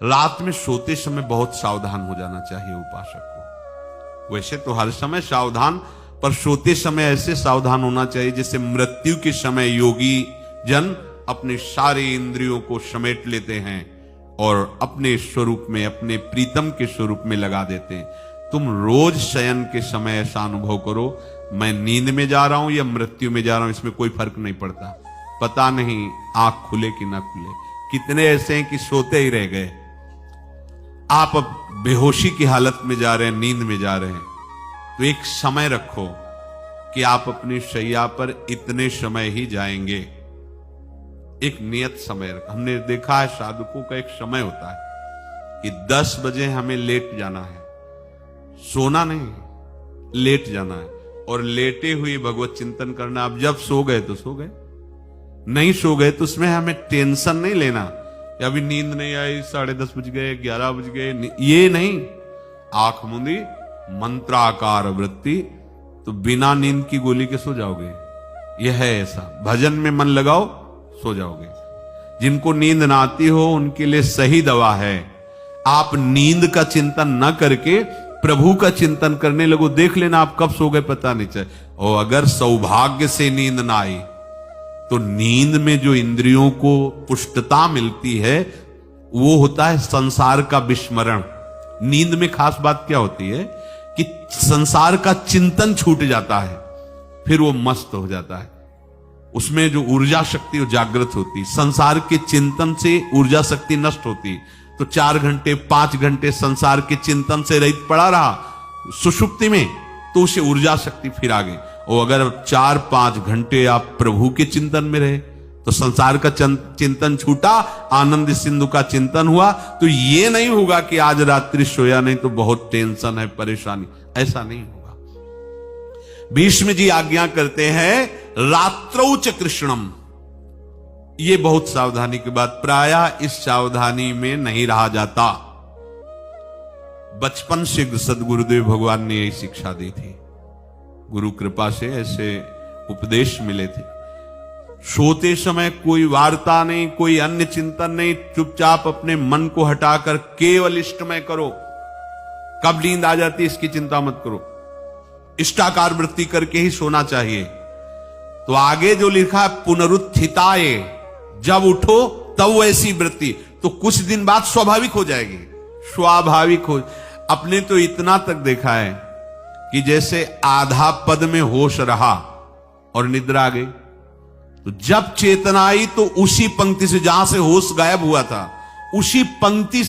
रात में सोते समय बहुत सावधान हो जाना चाहिए उपासक को। वैसे तो हर समय सावधान, पर सोते समय ऐसे सावधान होना चाहिए जैसे मृत्यु के समय योगी जन अपने सारे इंद्रियों को समेट लेते हैं और अपने स्वरूप में, अपने प्रीतम के स्वरूप में लगा देते हैं। तुम रोज शयन के समय ऐसा अनुभव करो, मैं नींद में जा रहा हूं या मृत्यु में जा रहा हूं, इसमें कोई फर्क नहीं पड़ता। पता नहीं आंख खुले कि ना खुले। कितने ऐसे हैं कि सोते ही रह गए। आप अब बेहोशी की हालत में जा रहे हैं, नींद में जा रहे हैं, तो एक समय रखो कि आप अपनी शैया पर इतने समय ही जाएंगे। एक नियत समय रखो। हमने देखा है साधुकों का एक समय होता है कि 10 बजे हमें लेट जाना है, सोना नहीं, लेट जाना है और लेटे हुए भगवत चिंतन करना। अब जब सो गए तो सो गए, नहीं सो गए तो उसमें हमें टेंशन नहीं लेना। अभी नींद नहीं आई, 10:30 बज गए, 11 बज गए, ये नहीं। आंख मूंदी, मंत्राकार वृत्ति, तो बिना नींद की गोली के सो जाओगे। यह है ऐसा। भजन में मन लगाओ, सो जाओगे। जिनको नींद ना आती हो उनके लिए सही दवा है, आप नींद का चिंतन न करके प्रभु का चिंतन करने लगो। देख लेना आप कब सो गए पता नहीं चले। और अगर सौभाग्य से नींद ना आई तो नींद में जो इंद्रियों को पुष्टता मिलती है वो होता है संसार का विस्मरण। नींद में खास बात क्या होती है कि संसार का चिंतन छूट जाता है, फिर वो मस्त हो जाता है। उसमें जो ऊर्जा शक्ति वो जागृत होती। संसार के चिंतन से ऊर्जा शक्ति नष्ट होती, तो 4 घंटे 5 घंटे संसार के चिंतन से रहित पड़ा रहा सुषुप्ति में, तो उसे ऊर्जा शक्ति फिर आ गई। और अगर 4-5 घंटे आप प्रभु के चिंतन में रहे तो संसार का चिंतन छूटा, आनंद सिंधु का चिंतन हुआ। तो ये नहीं होगा कि आज रात्रि सोया नहीं तो बहुत टेंशन है, परेशानी, ऐसा नहीं होगा। भीष्म जी आज्ञा करते हैं रात्रौ च कृष्णम। ये बहुत सावधानी की बात, प्रायः इस सावधानी में नहीं रहा जाता। बचपन से सदगुरुदेव भगवान ने यही शिक्षा दी थी, गुरु कृपा से ऐसे उपदेश मिले थे। सोते समय कोई वार्ता नहीं, कोई अन्य चिंतन नहीं, चुपचाप अपने मन को हटाकर केवल इष्टमय करो। कब नींद आ जाती है इसकी चिंता मत करो, इष्टाकार वृत्ति करके ही सोना चाहिए। तो आगे जो लिखा है पुनरुत्थिताये, जब उठो तब वैसी वृत्ति, तो कुछ दिन बाद स्वाभाविक हो जाएगी, स्वाभाविक हो। अपने तो इतना तक देखा है कि जैसे आधा पद में होश रहा और निद्रा आ गई, तो जब चेतना आई तो उसी पंक्ति से जहां से होश गायब हुआ था उसी पंक्ति